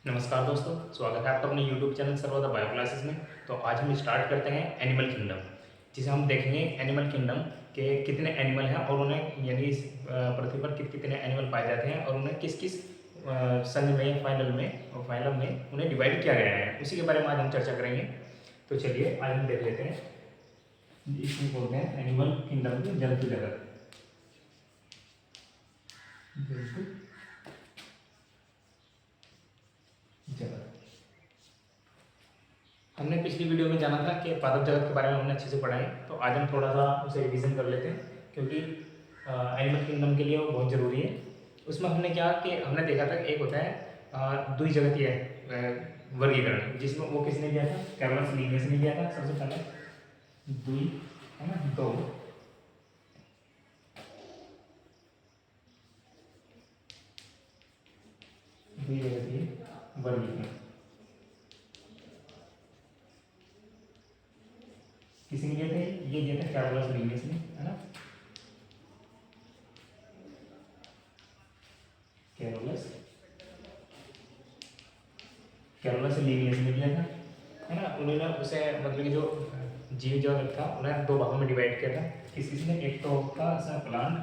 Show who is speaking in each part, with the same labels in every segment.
Speaker 1: नमस्कार दोस्तों, स्वागत है आपका अपने YouTube चैनल सर्वदा बायो क्लासेस में। तो आज हम स्टार्ट करते हैं एनिमल किंगडम, जिसे हम देखेंगे एनिमल किंगडम के कितने एनिमल हैं और उन्हें यानी इस पृथ्वी पर कितने एनिमल पाए जाते हैं और उन्हें किस किस संघ में फाइलम में उन्हें डिवाइड किया गया है, उसी के बारे में आज हम चर्चा करेंगे। तो चलिए आज हम देख लेते हैं। इसमें बोलते हैं एनिमल किंगडम के जंतु जगत। जंतु जगत हमने पिछली वीडियो में जाना था कि पादप जगत के बारे में हमने अच्छे से पढ़ा है, तो आज हम थोड़ा सा उसे रिवीजन कर लेते हैं क्योंकि एनिमल किंगडम के लिए वो बहुत ज़रूरी है। उसमें हमने क्या कि हमने देखा था कि एक होता है द्विजगतीय वर्गीकरण, जिसमें वो किसने दिया था? कैरोलस लीनियस ने दिया था सबसे पहले। द्वि है ना, दो द्विजगतीय वर्गीकरण किसने दिए थे? ये दिया था कैरोलस लीनियस ने, है ना। कैरोलस लीनियस ने दिया था, है ना। उन्होंने उसे मतलब कि जो जीव जगत था उन्हें दो भागों में डिवाइड किया था। किस किस ने? एक तो था प्लांट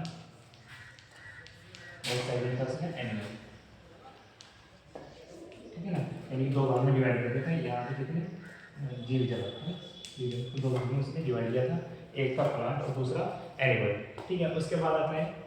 Speaker 1: और सेकंड था उसमें एनिमल, ठीक है ना। यानी दो भागों में डिवाइड कर देते हैं। यहाँ पे कितने जीव जगत है, जीव जगत को दो भागों में उसने डिवाइड किया था, एक था प्लांट और दूसरा एनिमल, ठीक है। उसके बाद आता है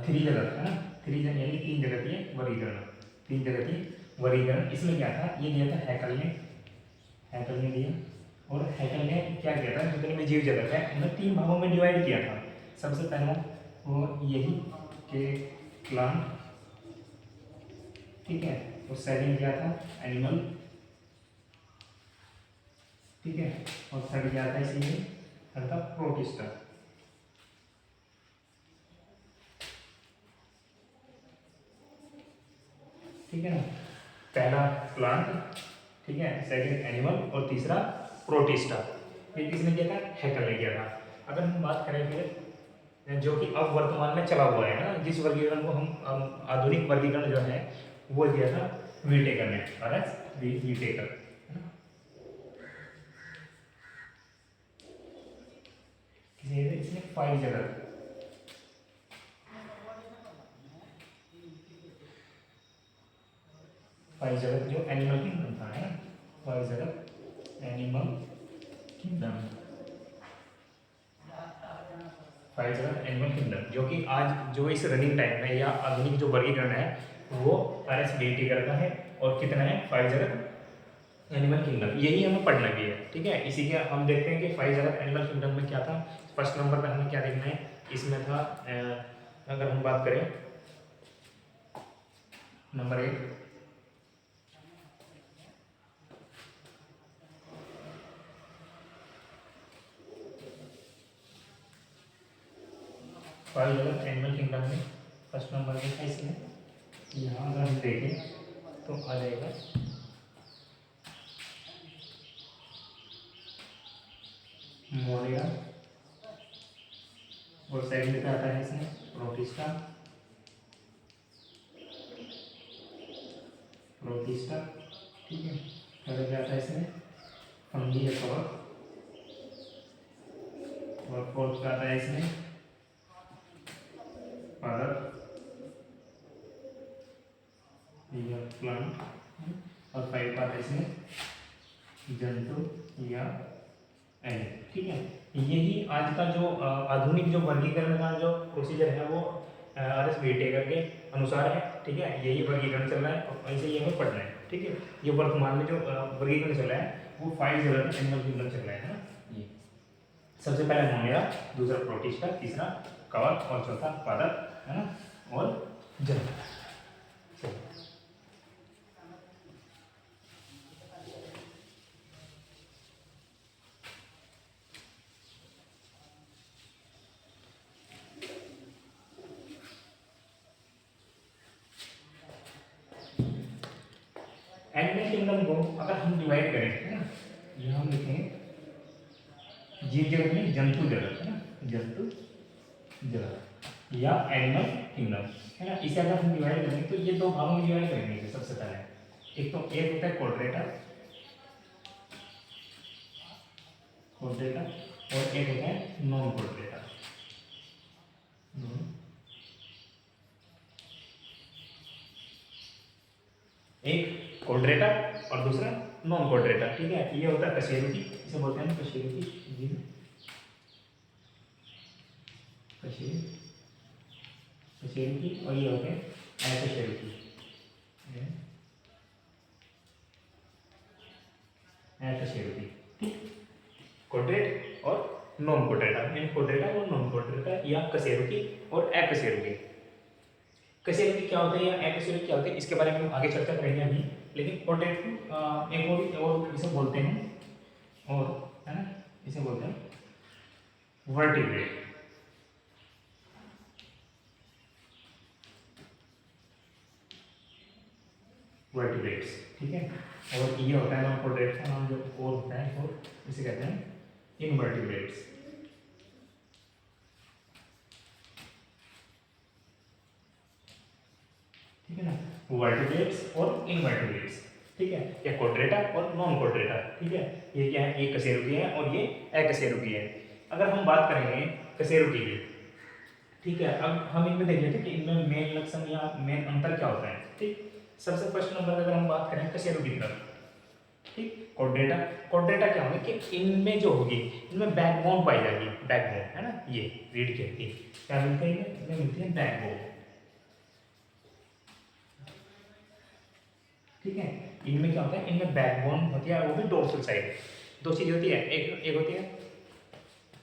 Speaker 1: थ्री जगत, है ना। थ्री जगत यानी तीन जगतीय वर्गीकरण। तीन जगतीय वर्गीकरण इसमें क्या था? ये दिया था हैकल ने दिया। और हैकल ने क्या किया था? जितने भी जीव जगत है उन्हें तीन भागों में डिवाइड किया था। सबसे पहला वो यही के प्लांट, ठीक है। और सेकंड क्या था? एनिमल, ठीक है। और थर्ड क्या था इसी में? थर्ड था प्रोटिस्टा, ठीक है ना। पहला प्लांट, ठीक है, सेकंड एनिमल और तीसरा प्रोटिस्टा। ये किसने किया था? हैकल ने किया था। अगर हम बात करें फिर जो कि अब वर्तमान में चला हुआ है ना, जिस वर्गीकरण को हम आधुनिक वर्गीकरण जो है वो दिया था वीटेकर ने, वीटेकर, है ना। किसने दिया था? इसने फाइव जगत, फाइव जगत जो एनिमल किंगडम था, है ना। फाइव जगत एनिमल किंगडम, फाइव जगत एनिमल किंगडम, जो कि आज जो इस रनिंग टाइम में या आधुनिक जो वर्गीकरण है वो RS वीटेकर का है। और कितना है? फाइव जगत एनिमल किंगडम। यही हमें पढ़ना भी है, ठीक है। इसी के हम देखते हैं कि फाइव जगत एनिमल किंगडम में क्या था। फर्स्ट नंबर पे हमें क्या देखना है? इसमें था अगर हम बात करें नंबर एक, फाइव जगत एनिमल किंगडम में फर्स्ट नंबर पे था इसमें। यहाँ अगर हम देखें तो आ जाएगा मोरेरा। और सेकंड पे आता है इसमें प्रोटिस्टा, प्रोटिस्टा, ठीक है। थर्ड पे आता है इसमें फंगी या कवक। और फोर्थ पे आता है इसमें पादप या प्लांट। और फाइव पे आता है इसमें जंतु या एनिमल, ठीक है। यही आज का जो आधुनिक जो वर्गीकरण का जो प्रोसीजर है वो RS वीटेकर के अनुसार है, ठीक है। यही वर्गीकरण चल रहा है और ऐसे ही हमें पढ़ना है, ठीक है। ये वर्तमान में जो वर्गीकरण चल रहा है वो फाइव जगत एनिमल किंगडम चल रहा है ना। ये सबसे पहला मोनेरा, दूसरा प्रोटिस्टा, तीसरा कवक और चौथा पादप, है ना। और जंतु। एनिमल किंगडम को अगर हम डिवाइड करें, है ना, यहाँ हम लिखेंगे जीव जगत में जंतु जगत, है ना, जंतु जगत या एनिमल किंगडम, है ना। इसे अगर हम डिवाइड करेंगे तो ये दो भागों में डिवाइड करेंगे। सबसे पहले एक तो एक होता है क्वाड्रेटा, क्वाड्रेटा, और एक होता है नॉन क्वाड्रेटा। एक क्वाड्रेटा और दूसरा नॉन क्वाड्रेटा, ठीक है। ये होता है कशेरुकी, इसे बोलते हैं कशेरुकी, कशेरुकी, और ये होते हैं एकशेरुकी, एकशेरुकी, ठीक। क्वाड्रेट और नॉन क्वाड्रेटा, यानी क्वाड्रेटा और नॉन क्वाड्रेटा, या कशेरुकी और एकशेरुकी। कशेरुकी क्या होता है या एकशेरुकी क्या होता है, इसके बारे में हम आगे चर्चा करेंगे अभी। लेकिन क्वाड्रेट एक और इसे बोलते हैं, और है ना, इसे बोलते हैं वर्टिब्रेट, वर्टिब्रेट्स, ठीक है। और ये होता है नॉन क्वाड्रेट का नाम जो और होता है, और इसे कहते हैं इनवर्टिब्रेट्स, ठीक है ना। वर्टिब्रेट्स और इनवर्टिब्रेट्स, ठीक है, या क्वाड्रेटा और नॉन क्वाड्रेटा, ठीक है। ये क्या है, ये कशेरुकी है और ये एकशेरुकी है। अगर हम बात करेंगे कशेरुकी की, ठीक है, अब हम इनमें देख लेते हैं कि इनमें मेन लक्षण या मेन अंतर क्या होता है, ठीक। सबसे फर्स्ट नंबर अगर हम बात करें कशेरुकी की तरफ, ठीक। क्वाड्रेटा, क्वाड्रेटा क्या होगा कि इनमें जो होगी, इनमें बैकबोन पाई जाएगी, बैकबोन, है ना, ये रीढ़ की हड्डी क्या मिलते हैं, इनमें मिलती है बैकबोन, ठीक है। इनमें क्या होता है, इनमें बैकबोन होती है, वो भी डोर्सल साइड। दो चीज होती है, एक होती है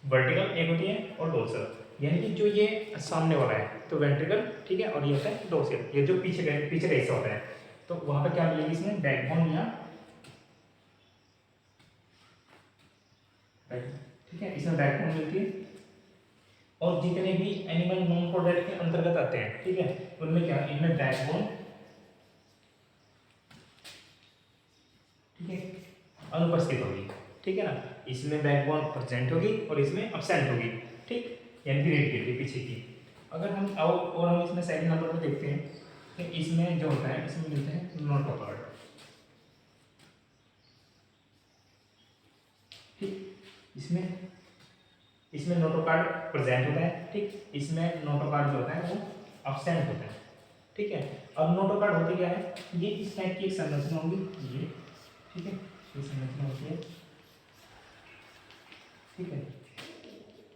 Speaker 1: वर्टिकल, एक होती है और डोर्सल, यानी कि जो ये सामने वाला है तो वेंट्रिकल, ठीक है, और ये होता है डोर्सल, ये जो पीछे का हिस्सा होता है। तो वहां पर क्या मिलेगी इसमें, बैकबोन या, ठीक है, इसमें बैकबोन मिलती है। और जितने भी एनिमल नॉन क्वाड्रेट के अंतर्गत आते हैं, ठीक है, उनमें क्या, इनमें बैकबोन, ठीक है, अनुपस्थित होगी, ठीक है ना। इसमें बैकबोन प्रेजेंट होगी और इसमें अब्सेंट होगी, ठीक, यानी कि रीढ़ की हड्डी पीछे की। अगर हम और हम इसमें सेकंड नंबर पर देखते हैं कि इसमें जो होता है, इसमें मिलते हैं नोटोकॉर्ड, ठीक। इसमें नोटोकॉर्ड प्रेजेंट होता है, ठीक। इसमें नोटोकॉर्ड जो होता है वो अब्सेंट होता है, ठीक है। अब नोटोकॉर्ड होती क्या है, ये इस टाइप की एक संरचना होगी, ये, ठीक है, ये संरचना होती है, ठीक है।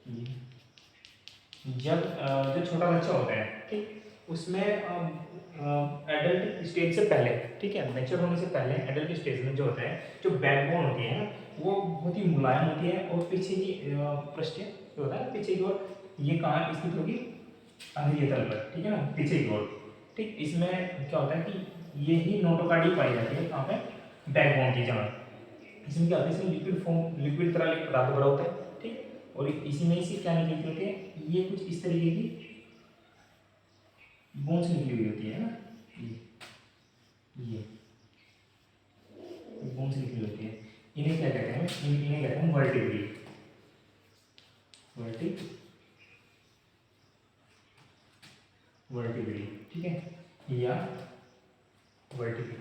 Speaker 1: ये जब जो छोटा बच्चा होता है, ठीक, उसमें एडल्ट स्टेज से पहले, ठीक है, मैच्योर होने से पहले एडल्ट स्टेज में जो होता है, जो बैकबोन होती है ना, वो बहुत ही मुलायम होती है, और पीछे की पृष्ठ जो होता है पीछे की ओर, ये कहाँ स्थित होगी, अधीय तल पर, ठीक है ना, पीछे की ओर, ठीक। इसमें क्या होता है कि ये ही नोटोकॉर्ड पाई जाती है कहाँ पे, बैकबोन की जगह। इसमें क्या होता है, इसमें लिक्विड फॉर्म, लिक्विड तरह एक पदार्थ भरा होता है, ठीक। और इसी में से क्या निकलती होती है, ये कुछ इस तरीके की बोन्स निकली हुई होती है ना, ये बोन्स निकली होती है। इन्हें क्या कहते हैं, इन्हें कहते हैं वर्टिब्री, वर्टिब्री, ठीक है, या वर्टिब्री,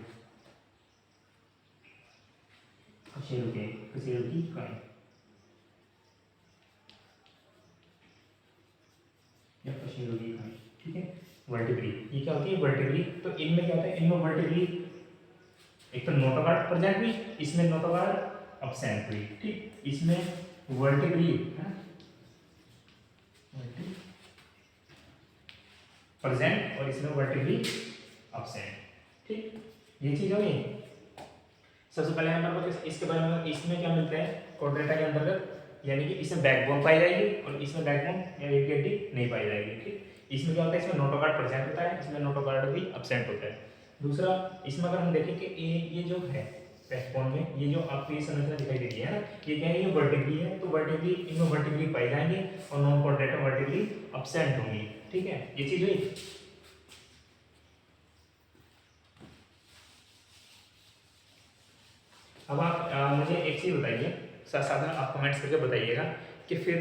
Speaker 1: कशेरुकी काई या कशेरुकी काई, ठीक है। वर्टिब्री, ये क्या होती है, वर्टिब्री। तो इनमें क्या होता है, इनमें वर्टिब्री एक तो नोटोकॉर्ड प्रेजेंट हुई, इसमें नोटोकॉर्ड अब्सेंट हुई, ठीक। इसमें वर्टिब्री है प्रेजेंट और इसमें वर्टिब्री अब्सेंट, ठीक। ये चीज होगी। सबसे पहले नंबर पर इसके बारे में, इसमें क्या मिलता है क्वाड्रेटा के अंतर्गत, यानी कि इसमें बैकबोन पाई जाएगी और इसमें बैकबोन या रीढ़ की हड्डी नहीं पाई जाएगी, ठीक। इसमें क्या होता है, इसमें नोटोकॉर्ड प्रेजेंट होता है, इसमें नोटोकॉर्ड भी अब्सेंट होता है। दूसरा, इसमें अगर हम देखें कि ये जो है बैकबोन में, ये जो आपको ये संरचना दिखाई देती है ना, ये क्या है, ये वर्टिब्री है। तो वर्टिब्री, इनमें वर्टिब्री पाई जाएंगे और नॉन क्वाड्रेटा वर्टिब्री अब्सेंट होंगी, ठीक है। ये चीज हुई। अब आप मुझे एक चीज़ बताइए, साथ साथ में आप कमेंट्स करके बताइएगा कि फिर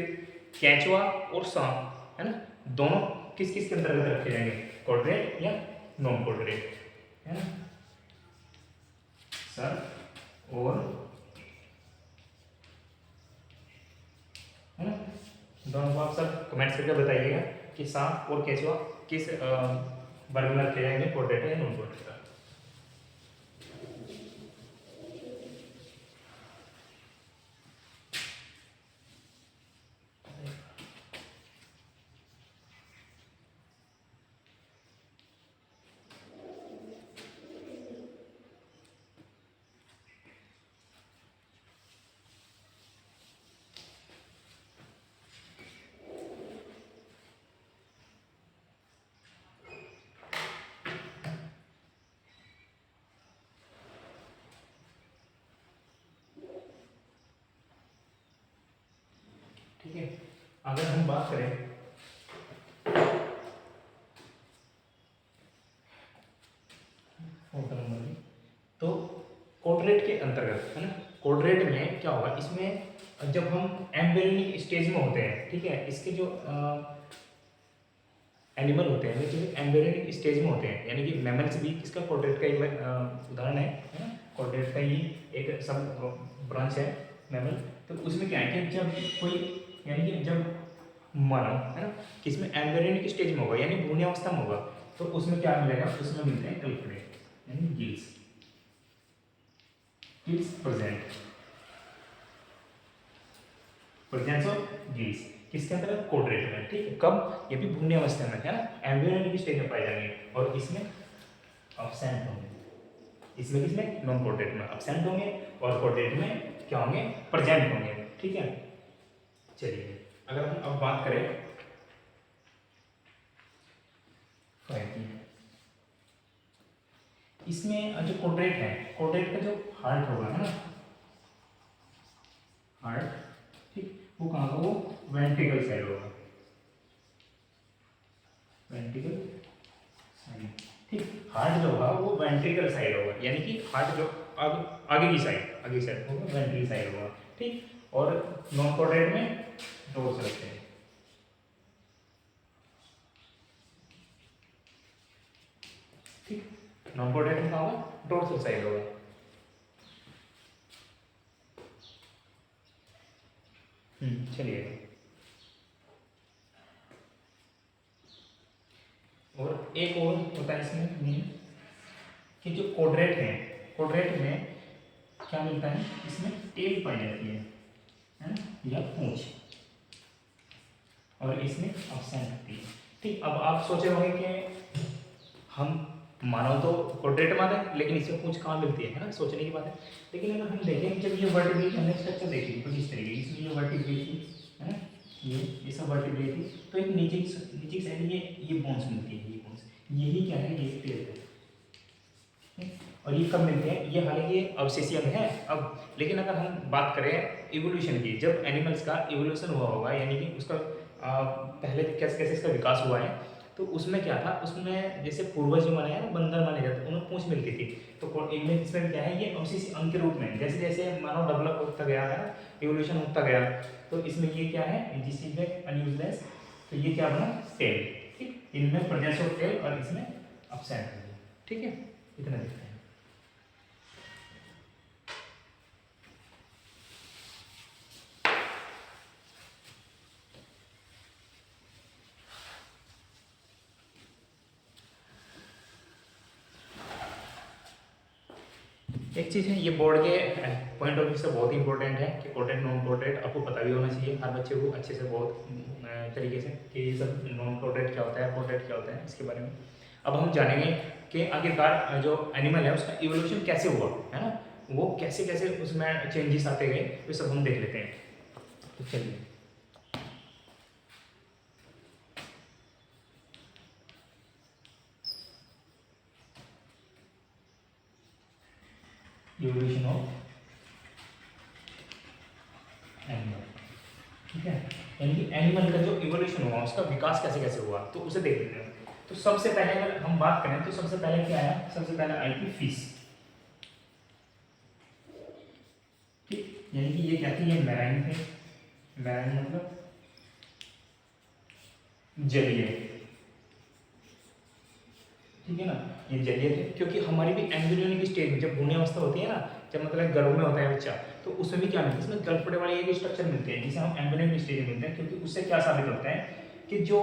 Speaker 1: केंचुआ और सांप, है ना, दोनों किस किस के अंतर्गत रखे जाएंगे, कोऑर्डिनेट या नॉन कोऑर्डिनेट, है ना सर, और है ना, दोनों को आप सब कमेंट्स करके बताइएगा कि सांप और केंचुआ किस वर्ग में रखे जाएंगे, कोऑर्डिनेट या नॉन कोऑर्डिनेट। ठीक है, अगर हम बात करें तो कोऑर्डिनेट के अंतर्गत, है ना, कोऑर्डिनेट में क्या होगा, इसमें जब हम एम्ब्रियोनिक स्टेज में होते हैं, ठीक है, इसके जो एनिमल होते हैं जो एम्ब्रियोनिक स्टेज में होते हैं, यानी कि मैमल्स भी इसका कोऑर्डिनेट का एक उदाहरण है ना, कोऑर्डिनेट का ही एक सब ब्रांच है मैमल। तो उसमें क्या है कि जब कोई, यानी कि जब मानव, है ना, कि इसमें एम्ब्रियोनिक स्टेज में होगा यानी भ्रूण अवस्था में होगा, तो उसमें क्या मिलेगा, उसमें मिलते हैं कल्पनेट यानी gills, gills presence of gills किसके अंदर, कोऑर्डिनेट में, ठीक है, कब, ये भी भ्रूण अवस्था में, है ना, एम्ब्रियोनिक स्टेज में पाए जाएंगे, और इसमें अब्सेंट होंगे, इसमें किसमें, नॉन कोऑर्डिनेट में अब्सेंट होंगे, और कोऑर्डिनेट में क्या होंगे, प्रेजेंट होंगे, ठीक है। चलिए अगर हम अब बात करें इसमें जो कोऑर्डिनेट है, कोऑर्डिनेट का जो हार्ट होगा, है ना, हार्ट, ठीक, वो कहाँ का, वो वेंट्रिकल साइड होगा, वेंट्रिकल साइड, ठीक, हार्ट जो होगा वो वेंट्रिकल साइड होगा, यानी कि हार्ट जो आगे की साइड, आगे साइड होगा, वेंट्रिकल साइड होगा, ठीक, और नॉन कोऑर्डिनेट में डोर्सल साइड, ठीक, नॉन कोऑर्डिनेट में कहाँ होगा, डोर्सल साइड होगा। चलिए, और एक और होता है इसमें कि जो कोऑर्डिनेट है, कोऑर्डिनेट में क्या मिलता है, इसमें टेल पाई जाती है ना, या पूंछ, और इसमें अब्सेंट होती है, ठीक। अब आप सोचे होंगे कि हम मानव तो कोऑर्डिनेट मानते हैं, लेकिन इसमें पूंछ कहाँ मिलती है ना, सोचने की बात है। लेकिन अगर हम देखें, जब ये वर्टिब्रेट हमने स्ट्रक्चर देखी कुछ इस तरीके, इसमें ये वर्टिब्रेट थी, है ना, ये सब वर्टिब्रेट थी, तो एक नीचे की साइड ये बोन्स मिलती है, ये बोन्स, यही क्या है, ये टेल है, और ये कब मिलते हैं, ये हालांकि अवशेषीय अंग है। अब लेकिन अगर हम बात करें इवोल्यूशन की, जब एनिमल्स का इवोल्यूशन हुआ होगा, यानी कि उसका पहले कैसे कैसे इसका विकास हुआ है, तो उसमें क्या था, उसमें जैसे पूर्वज जो माने हैं ना, बंदर माने जाते, उन्हें पूंछ मिलती थी, तो इनमें इसमें क्या है, ये अवशेषीय अंग के रूप में, जैसे जैसे मानव डेवलप होता गया है ना, इवोल्यूशन होता गया, तो इसमें ये क्या है, जिस चीज में अनयूजलेस, तो ये क्या बना, टेल, ठीक, इनमें प्रेजेंस ऑफ टेल और इसमें अब्सेंट, ठीक है, इतना देखते हैं। एक चीज़ है, ये बोर्ड के पॉइंट ऑफ व्यू से बहुत ही इंपॉर्टेंट है कि कोऑर्डिनेट नॉन कोऑर्डिनेट आपको पता भी होना चाहिए हर बच्चे को अच्छे से, बहुत तरीके से, कि ये सब नॉन कोऑर्डिनेट क्या होता है, कोऑर्डिनेट क्या होता है, इसके बारे में अब हम जानेंगे कि आखिरकार जो एनिमल है उसका इवोल्यूशन कैसे हुआ, है ना, वो कैसे कैसे उसमें चेंजेस आते गए, वो सब हम देख लेते हैं। तो चलिए, इवोल्यूशन ऑफ एनिमल, ठीक है, यानी कि एनिमल का जो इवोल्यूशन हुआ, उसका विकास कैसे कैसे हुआ, तो उसे देख लेते हैं। तो सबसे पहले अगर हम बात करें, तो सबसे पहले क्या आया, सबसे पहले आई थी फिश, यानी कि ये क्या थे, ये मैराइन थे, मैराइन मतलब जलीय, ठीक है ना, ये जलीय थे। क्योंकि हमारी भी एम्ब्रियोनिक स्टेज में जब भ्रूण अवस्था होती है ना, जब मतलब गर्भ में होता है बच्चा, तो उसमें भी क्या मिलता है, इसमें गलफड़े वाले एक स्ट्रक्चर मिलते हैं जिसे हम एम्ब्रियोनिक स्टेज में मिलते हैं। क्योंकि उससे क्या साबित होता है कि जो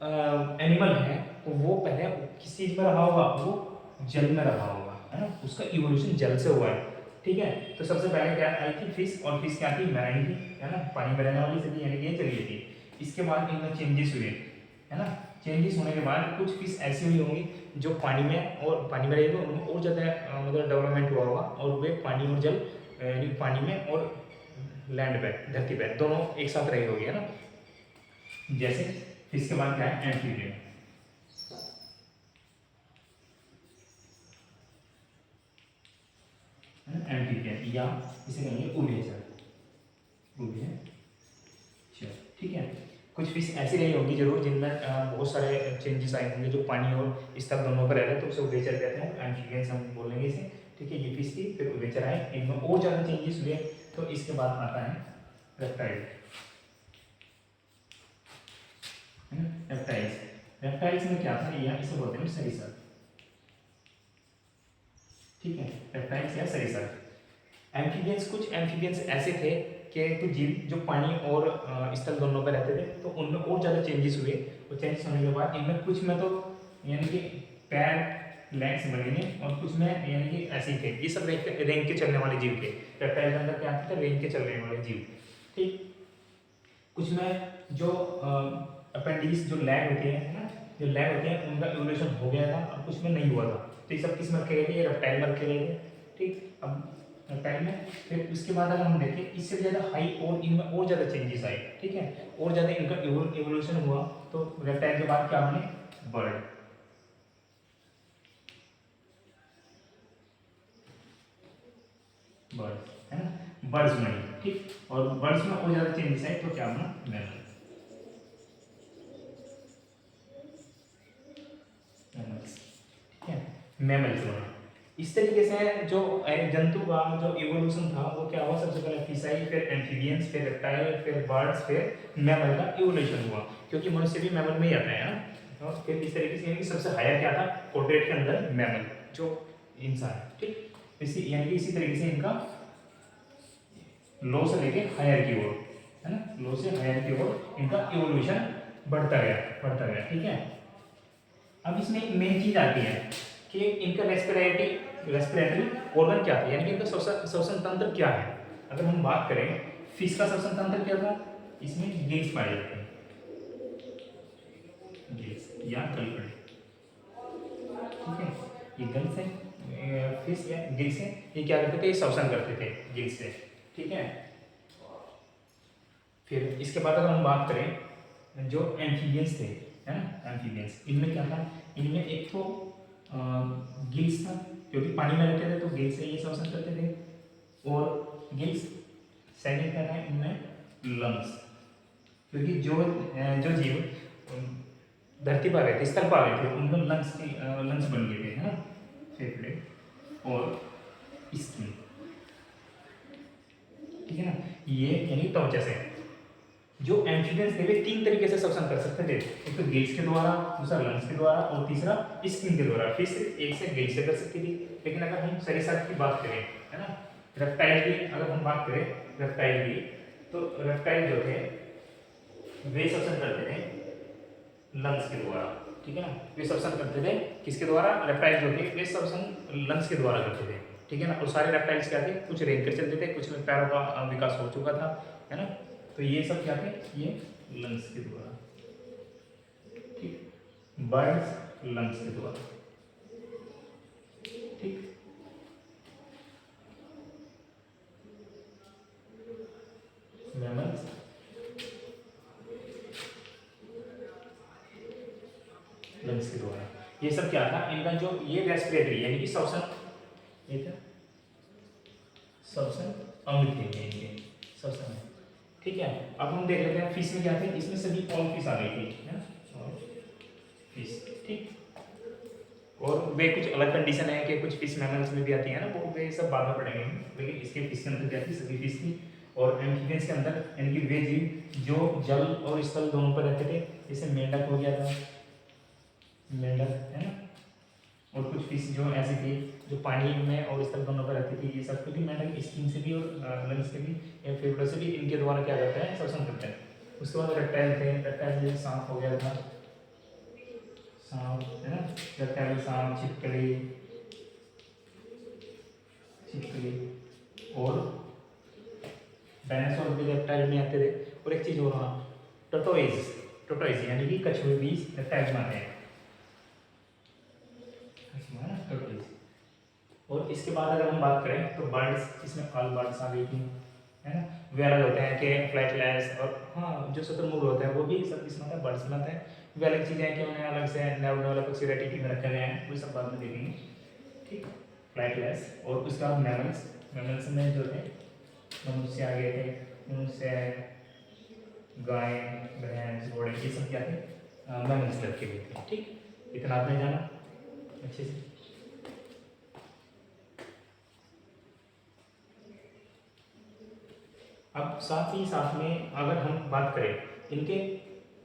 Speaker 1: एनिमल है तो वो पहले किस चीज में रहा होगा, वो जल में रहा होगा, है ना, उसका इवोल्यूशन जल से हुआ है, ठीक है। तो सबसे पहले क्या आई थी, फिश, और फिश क्या थी, मैराइन थी, है ना, पानी में रहने वाली सभी, यानी कि ये जलीय थी। इसके बाद इनमें चेंजेस हुए, है ना, चेंजेस होने के बाद कुछ फिश ऐसी हुई होंगी जो पानी में, और पानी में रही तो उनमें और ज़्यादा मतलब डेवलपमेंट हुआ होगा, और वे पानी और जल यानी पानी में और लैंड पे, धरती पे दोनों एक साथ रही होगी, है ना। जैसे फिश के बाद क्या है, एम्फीबियन, एम्फीबियन या इसे कहेंगे उभयचर, उभयचर, ठीक है। कुछ फिश ऐसी रही होंगी जरूर जिनमें बहुत सारे चेंजेस आए होंगे जो पानी और स्थल दोनों पर रह रहे हैं, तो उसे उभयचर कहते हैं, एम्फीबियंस हम बोलेंगे इसे, ठीक है। ये फिश थी, फिर उभयचर आए, इनमें और ज़्यादा चेंजेस हुए, तो इसके बाद आता है रेप्टाइल, है ना, रेप्टाइल्स। रेप्टाइल्स में क्या था, या इसे बोलते हैं सरीसृप, ठीक है, रेप्टाइल्स या सरीसृप। एम्फीबियंस, कुछ एम्फीबियंस ऐसे थे कि कुछ जीव जो पानी और स्थल दोनों पर रहते थे, तो उनमें और ज़्यादा चेंजेस हुए, और चेंजेस होने के बाद इनमें कुछ में तो यानी कि पैर लेग्स बने, और कुछ में यानी कि ऐसे ही थे। ये सब रेंग के चलने वाले जीव थे। रेप्टाइल के अंदर क्या थे, रेंग के चलने वाले जीव, ठीक। कुछ में जो अपेंडिक्स जो लैग होते हैं, है ना, जो लैग होते हैं उनका इवोल्यूशन हो गया था, और कुछ में नहीं हुआ था। तो ये सब किस में रखे गए थे, ये रेप्टाइल में रखे गए थे, ठीक। अब रेप्टाइल में फिर उसके बाद अगर हम देखें इससे ज़्यादा हाई और इनमें और ज़्यादा चेंजेस आए, ठीक है, और ज़्यादा इनका इवोल्यूशन हुआ। तो रेप्टाइल के बाद क्या बने, बर्ड, बर्ड, है ना, बर्ड्स बने, ठीक। और बर्ड्स में और ज़्यादा चेंजेस आए तो क्या बना, मैमल, ठीक है, मैमल्स बना। इस तरीके से जो जंतु का जो इवोल्यूशन था वो क्या हुआ, सबसे पहले फिशाई, फिर एम्फीबियंस, फिर रेप्टाइल, फिर बर्ड्स, फिर मैमल का इवोल्यूशन हुआ, क्योंकि मनुष्य भी मैमल में ही आता है ना। और फिर इस तरीके से यानी कि सबसे हायर क्या था, कोर्डेट के अंदर मैमल, जो इंसान, ठीक। इसी यानी कि इसी तरीके से इनका लो से लेके हायर की ओर, है ना, लो से हायर की ओर इनका इवोल्यूशन बढ़ता गया, बढ़ता गया, ठीक है। अब इसमें एक मेन चीज आती है कि इनका रेस्पिरेटरी ऑर्गन क्या था, यानी कि इनका श्वसन तंत्र क्या है। अगर हम बात करें फिश का श्वसन तंत्र क्या था, इसमें गिल्स पाए जाते हैं, गिल्स या गलफड़े, ठीक है, ये गल्स है, फिश या गिल्स है, ये क्या करते थे, श्वसन करते थे गिल्स से, ठीक है। फिर इसके बाद अगर हम बात करें जो एम्फीबियंस थे, है ना, एम्फीबियंस, इनमें क्या था, इनमें एक तो गिल्स था, क्योंकि पानी में रहते थे तो गिल्स से ये श्वसन करते थे, और गिल्स, सेकंड क्या था इनमें लंग्स, क्योंकि जो जीव धरती पर रहते, स्थल पर रहते, उनमें लंग्स बन गए थे, है ना, फेफड़े और स्किन, ठीक है ना, ये यानी त्वचा से। जो एम्फीबियंस थे वे तीन तरीके से श्वसन कर सकते थे, एक तो गिल्स के द्वारा, दूसरा लंग्स के द्वारा, और तीसरा स्किन के द्वारा। फिर सिर्फ एक से गिल्स से कर सकती थी, लेकिन अगर हम सरीसृप की बात करें, है ना, रेप्टाइल की अगर हम बात करें, रेप्टाइल की, तो रेप्टाइल जो थे वे श्वसन करते थे लंग्स के द्वारा, ठीक है ना, वे श्वसन करते थे किसके द्वारा, रेप्टाइल जो थे वे श्वसन लंग्स के द्वारा करते थे, ठीक है ना। और सारे रेप्टाइल्स क्या थे, कुछ रेंग कर चलते थे, कुछ में पैरों का विकास हो चुका था, है ना। तो ये सब क्या थे, ये लंग्स के द्वारा, ठीक, बर्ड्स लंग्स के द्वारा, ठीक। मैमल्स लंग्स के द्वारा, ये सब क्या था, इनका जो ये रेस्पिरेटरी यानी कि श्वसन, ये था श्वसन अंग थे इनके, श्वसन, ठीक है। अब हम देख लेते हैं फिश में क्या थे, इसमें सभी ऑल फिश आ गई थी, है ना, ऑल फिश, ठीक। और वे कुछ अलग कंडीशन है कि कुछ फिश मैमल्स में भी आती है ना, वो वे सब बाद में पढ़ेंगे, लेकिन इसके फिश के अंदर क्या थी, सभी फिश थी। और एम्फीबियंस के अंदर यानी कि वे जीव जो जल और स्थल दोनों पर रहते थे, जैसे मेंढक हो गया था, मेंढक है ना, और कुछ फिश जो ऐसी थी जो पानी में और स्थल दोनों पर रहती थी, ये सब, क्योंकि मेंढक स्किन से भी और लंग्स से भी या फेफड़ों से भी इनके द्वारा क्या करते हैं, श्वसन करते हैं। उसके बाद रेप्टाइल थे, रेप्टाइल जैसे सांप हो गया था, सांप है ना, रेप्टाइल सांप, छिपकली, छिपकली, और डायनासोर भी रेप्टाइल में आते थे। और एक चीज और, हाँ, टोटोइज, टोटोइज यानी कि कछुए भी रेप्टाइल में आते हैं, टोटोइज। और इसके बाद अगर हम बात करें तो बर्ड्स, इसमें ऑल बर्ड्स आ गई थी, है ना, वे अलग होते हैं कि फ्लाइटलेस, और हाँ जो शुतुरमुर्ग होते हैं वो भी सब इसमें आता है, बर्ड्स में आते हैं। वे अलग चीज़ें हैं कि उन्हें अलग से नैरो वाले पक्षी रेटिटी में रखे गए हैं, वो सब बाद में देखेंगे, ठीक। फ्लाइटलेस, और उसके बाद मैमल्स, मैमल्स में जो थे मनुष्य आ गए थे, मनुष्य, गाय, भैंस, घोड़े, ये सब क्या थे, मैमल्स रखे गए थे, ठीक। इतना आपने जाना अच्छे से। अब साथ ही साथ में अगर हम बात करें इनके,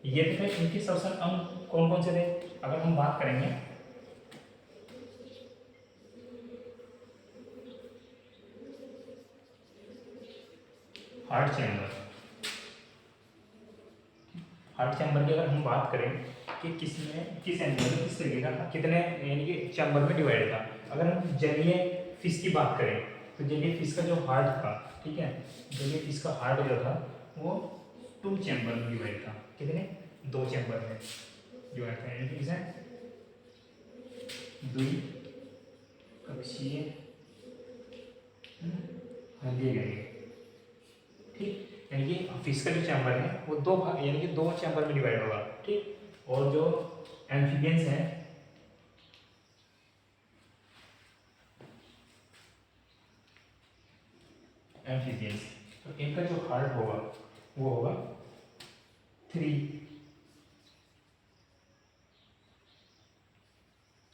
Speaker 1: ये थे इनके श्वसन अंग कौन कौन से थे, अगर हम बात करेंगे हार्ट चैम्बर, हार्ट चैम्बर की अगर हम बात करें कि किसमें, किस एनिमल में किस तरीके का कितने यानी कि चैम्बर में डिवाइड था। अगर हम जलीय फिश की बात करें तो जलीय फिश का जो हार्ट था, ठीक है, जलीय फिश का हार्ट जो था वो 2 चैम्बर में डिवाइड था, कितने, 2 चैम्बर में डिवाइड था, यानी कि किसे द्विकक्षीय दिए गए, ठीक। यानी कि फिश का जो चैम्बर है वो 2 यानी कि 2 चैम्बर में डिवाइड होगा, ठीक। और जो एम्फीबियंस है, एम्फीबियंस, तो इनका जो हार्ट होगा वो होगा 3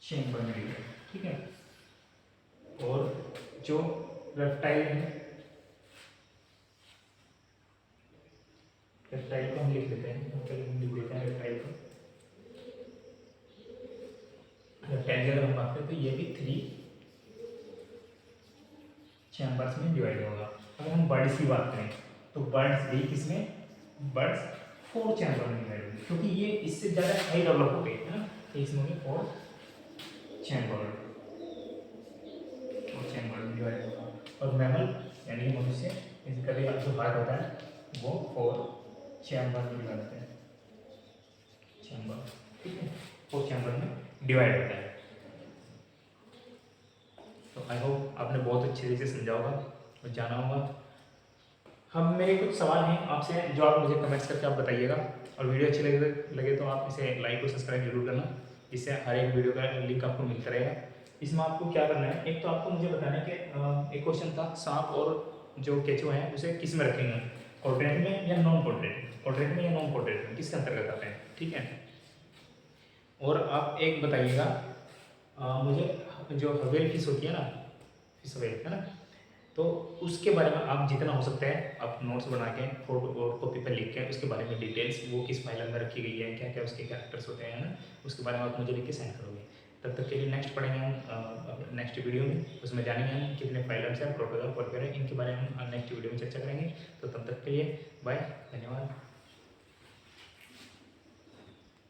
Speaker 1: चैम्बर में डिवाइड, ठीक है। और जो रेप्टाइल है, रेप्टाइल को हम लिख लेते हैं, हम लिख देते हैं रेप्टाइल को, रेप्टाइल की अगर हम बात करें तो ये भी 3 चैम्बर्स में डिवाइड होगा। अगर हम बर्ड्स की बात करें तो बर्ड्स भी किसमें, बर्ड्स 4 चैम्बर में डिवाइड होंगे, क्योंकि ये इससे ज़्यादा हाई डेवलप हो गए है ना, तो इसमें होंगे 4 चैम्बर, 4 चैम्बर में डिवाइड होगा। और मैमल यानी कि मनुष्य, इसका भी जो हार्ट होता है वो 4 चैम्बर में डिवाइड होता है, चैम्बर, ठीक है, 4 चैम्बर में डिवाइड होता है। तो आई होप आपने बहुत अच्छे तरीके से समझा होगा और जाना होगा। हम मेरे कुछ सवाल हैं आपसे जो आप मुझे कमेंट्स करके आप बताइएगा, और वीडियो अच्छी लगे तो आप इसे लाइक और सब्सक्राइब जरूर करना, इससे हर एक वीडियो का लिंक आपको मिलता रहेगा। इसमें आपको क्या करना है, एक तो आपको मुझे बताना है कि एक क्वेश्चन था, सांप और जो केचुआ हैं उसे किस में रखेंगे, पोर्ट्रेट में या नॉन पोर्ट्रेट, पोर्ट्रेट में या नॉन पोर्ट्रेट में, किसके अंतर्गत आते हैं, ठीक है। और आप एक बताइएगा मुझे, जो हवेल फिश होती है ना, फिश हवेल है ना, तो उसके बारे में आप जितना हो सकता है आप नोट्स बना के फोटो और कॉपी पर लिख के उसके बारे में डिटेल्स, वो किस फाइल में रखी गई है, क्या क्या उसके कैरेक्टर्स होते हैं ना, उसके बारे में आप मुझे लिख के सेंड करोगे। तब तक के लिए नेक्स्ट पढ़ेंगे हम नेक्स्ट वीडियो में, उसमें जानेंगे हम कितने फाइलम्स हैं, प्रोटोकॉल, इनके बारे में हम नेक्स्ट वीडियो में चर्चा करेंगे। तो तब तक के लिए बाय, धन्यवाद।